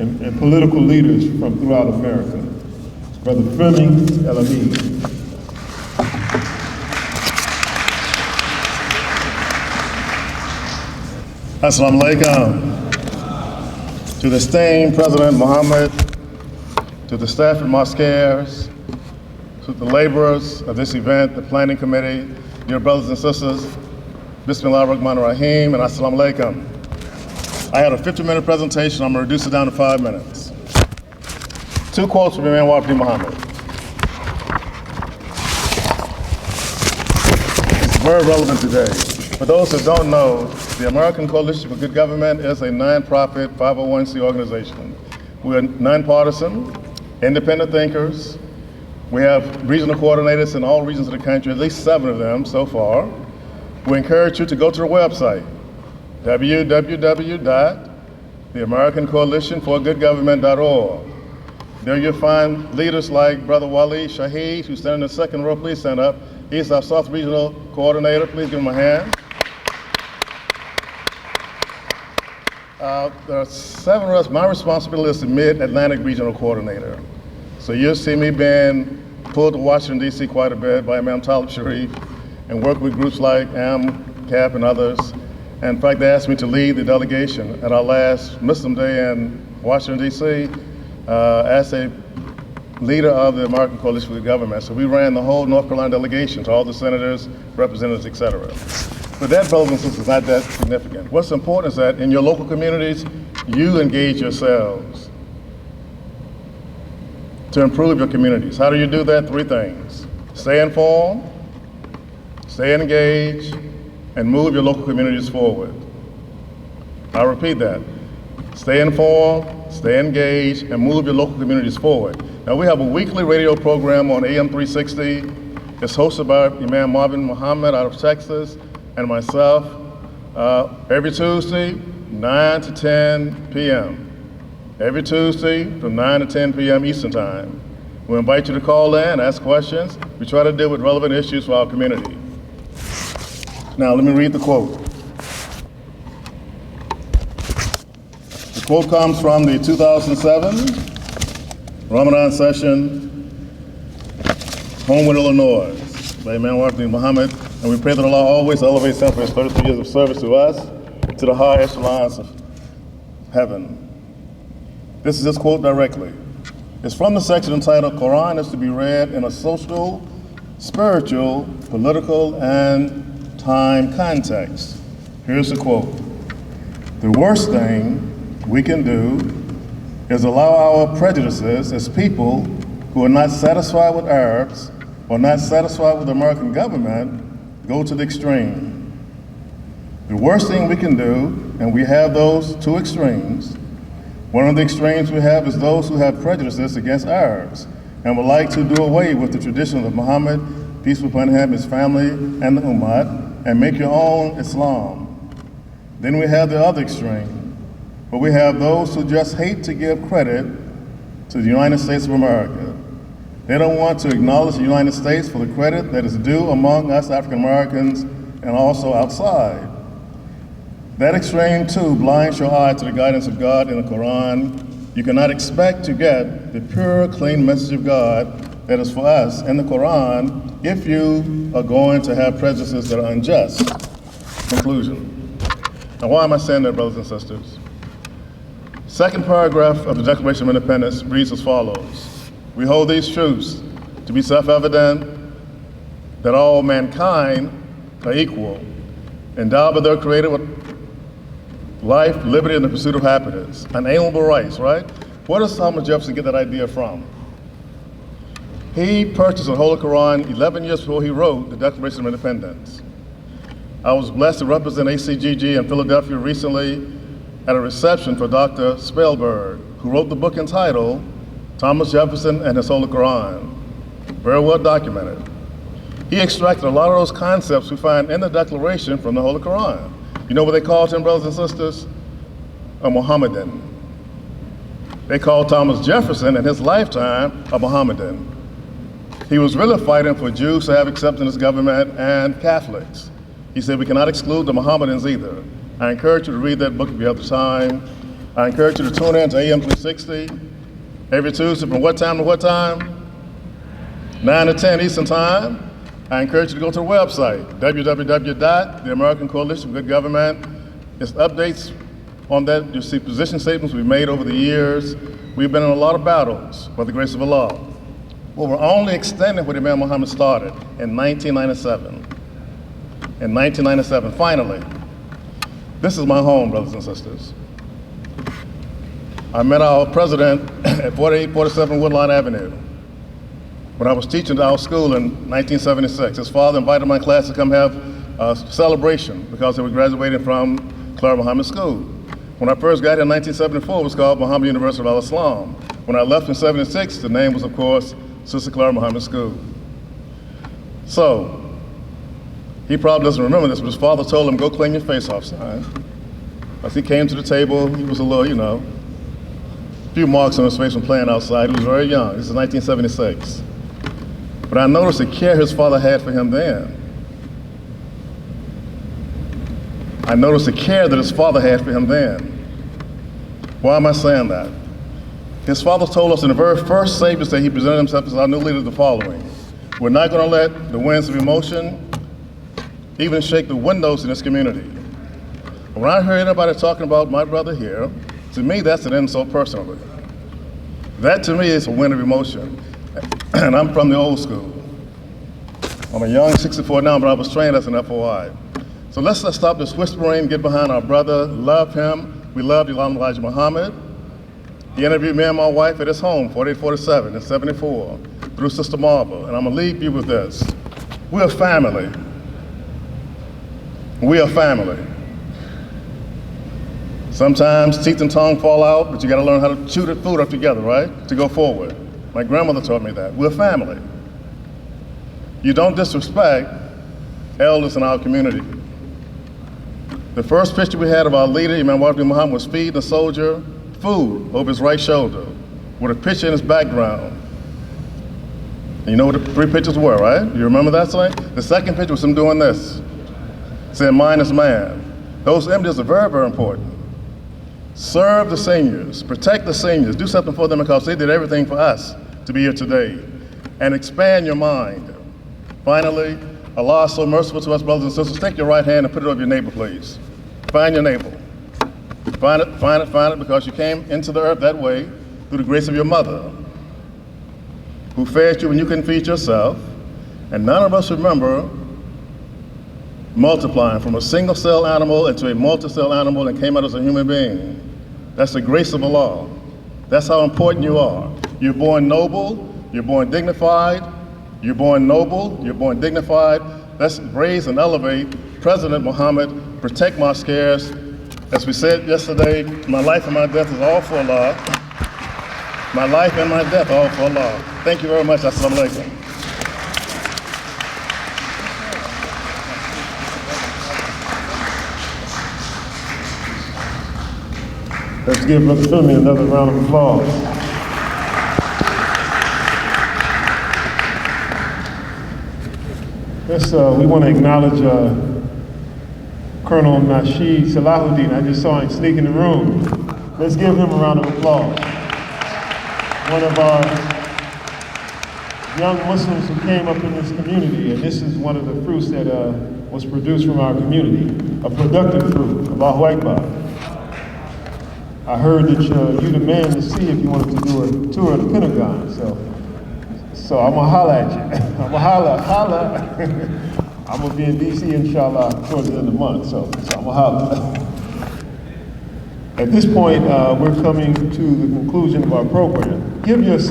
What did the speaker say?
and political leaders from throughout America. Brother Fleming, El-Amin. Assalamu alaikum. To the esteemed President Mohammed, to the staff at Mosque, to the laborers of this event, the planning committee, dear brothers and sisters, Bismillah ar-Rahman ar-Rahim, and Assalamu alaikum. I had a 50-minute presentation. I'm going to reduce it down to 5 minutes. 2 quotes from Imam Mohammed. It's very relevant today. For those that don't know, the American Coalition for Good Government is a nonprofit 501c organization. We're nonpartisan, independent thinkers. We have regional coordinators in all regions of the country, at least 7 of them so far. We encourage you to go to the website, www.theamericancoalitionforgoodgovernment.org. There you'll find leaders like Brother Wali Shaheed, who's standing in the second row. Please stand up. He's our South Regional Coordinator. Please give him a hand. There are 7 of us. My responsibility is the Mid-Atlantic Regional Coordinator. So you'll see me being pulled to Washington, D.C. quite a bit by Imam Talib Sharif and work with groups like CAP and others. And in fact, they asked me to lead the delegation at our last Muslim Day in Washington, D.C. As a leader of the American Coalition for the Government. So we ran the whole North Carolina delegation to all the senators, representatives, et cetera. But that, brothers and sisters, is not that significant. What's important is that in your local communities, you engage yourselves to improve your communities. How do you do that? 3 things. Stay informed, stay engaged, and move your local communities forward. I'll repeat that. Stay informed, stay engaged, and move your local communities forward. Now, we have a weekly radio program on AM 360. It's hosted by Imam Mohammed out of Texas and myself every Tuesday, 9 to 10 p.m. Every Tuesday from 9 to 10 p.m. Eastern Time. We invite you to call in, ask questions. We try to deal with relevant issues for our community. Now, let me read the quote. The quote comes from the 2007 Ramadan session, Homewood, Illinois, by Imam Mohammed. And we pray that Allah always elevates him for his 33 years of service to us to the high echelons of heaven. This is his quote directly. It's from the section entitled Quran is to be read in a social, spiritual, political, and time context. Here's the quote. The worst thing we can do is allow our prejudices as people who are not satisfied with Arabs or not satisfied with the American government go to the extreme. The worst thing we can do, and we have those 2 extremes, one of the extremes we have is those who have prejudices against Arabs and would like to do away with the tradition of Muhammad, peace be upon him, his family, and the Ummah, and make your own Islam. Then we have the other extreme, where we have those who just hate to give credit to the United States of America. They don't want to acknowledge the United States for the credit that is due among us African Americans and also outside. That extreme too blinds your eye to the guidance of God in the Quran. You cannot expect to get the pure, clean message of God that is for us in the Quran if you are going to have prejudices that are unjust. Conclusion. Now, why am I saying that, brothers and sisters? 2nd paragraph of the Declaration of Independence reads as follows. We hold these truths to be self-evident that all mankind are equal, endowed by their Creator with life, liberty, and the pursuit of happiness. Unalienable rights, right? Where does Thomas Jefferson get that idea from? He purchased the Holy Quran 11 years before he wrote the Declaration of Independence. I was blessed to represent ACGG in Philadelphia recently at a reception for Dr. Spellberg, who wrote the book entitled Thomas Jefferson and His Holy Quran. Very well documented. He extracted a lot of those concepts we find in the Declaration from the Holy Quran. You know what they called him, brothers and sisters? A Mohammedan. They called Thomas Jefferson in his lifetime a Mohammedan. He was really fighting for Jews to have acceptance in his government and Catholics. He said we cannot exclude the Mohammedans either. I encourage you to read that book if you have the time. I encourage you to tune in to AM 360 every Tuesday from what time to what time? 9 to 10 Eastern Time. I encourage you to go to the website, www.the-American Coalition for Good Government. It's updates on that. You'll see position statements we've made over the years. We've been in a lot of battles by the grace of Allah. Well, we're only extending what Imam Mohammed started in 1997. In 1997, finally. This is my home, brothers and sisters. I met our president at 4847 Woodlawn Avenue when I was teaching at our school in 1976. His father invited my class to come have a celebration because they were graduating from Clara Muhammad School. When I first got here in 1974, it was called Muhammad University of Al-Islam. When I left in 76, the name was, of course, Sister Clara Muhammad School. So, he probably doesn't remember this, but his father told him, go clean your face off, son. As he came to the table, he was a little, a few marks on his face from playing outside. He was very young. This is 1976. But I noticed the care his father had for him then. I noticed the care that his father had for him then. Why am I saying that? His father told us in the very first Savior's Day he presented himself as our new leader the following: we're not going to let the winds of emotion even shake the windows in this community. When I hear anybody talking about my brother here, to me that's an insult personally. That to me is a wind of emotion. And I'm from the old school. I'm a young 64 now, but I was trained as an FOI. So let's stop this whispering, get behind our brother, love him. We love Imam Elijah Muhammad. He interviewed me and my wife at his home, 4847 in 74, through Sister Marva. And I'm gonna leave you with this. We're a family. We are family. Sometimes teeth and tongue fall out, but you gotta learn how to chew the food up together, right? To go forward. My grandmother taught me that. We're family. You don't disrespect elders in our community. The first picture we had of our leader, Imam Muhammad, was feeding a soldier food over his right shoulder with a picture in his background. And you know what the three pictures were, right? You remember that thing? The second picture was him doing this, saying, "Mine is man." Those images are very, very important. Serve the seniors, protect the seniors, do something for them because they did everything for us to be here today. And expand your mind. Finally, Allah is so merciful to us, brothers and sisters. Take your right hand and put it over your neighbor, please. Find your neighbor. Find it, because you came into the earth that way through the grace of your mother, who fed you when you couldn't feed yourself. And none of us remember multiplying from a single cell animal into a multi-cell animal and came out as a human being. That's the grace of Allah. That's how important you are. You're born noble, you're born dignified, you're born noble, you're born dignified. Let's raise and elevate President Mohammed, protect Mosque. As we said yesterday, my life and my death is all for Allah. My life and my death all for Allah. Thank you very much. Assalamu alaikum. Let's give Brother Fleming another round of applause. We want to acknowledge Colonel Nasheed Salahuddin. I just saw him sneak in the room. Let's give him a round of applause. One of our young Muslims who came up in this community, and this is one of the fruits that was produced from our community, a productive fruit. Allahu Akbar. I heard that you're the man to see if you wanted to do a tour of the Pentagon, so I'm gonna holla at you. I'm gonna holla. I'm gonna be in DC, inshallah, towards the end of the month, so I'm gonna holla. At this point, we're coming to the conclusion of our program. Give yourself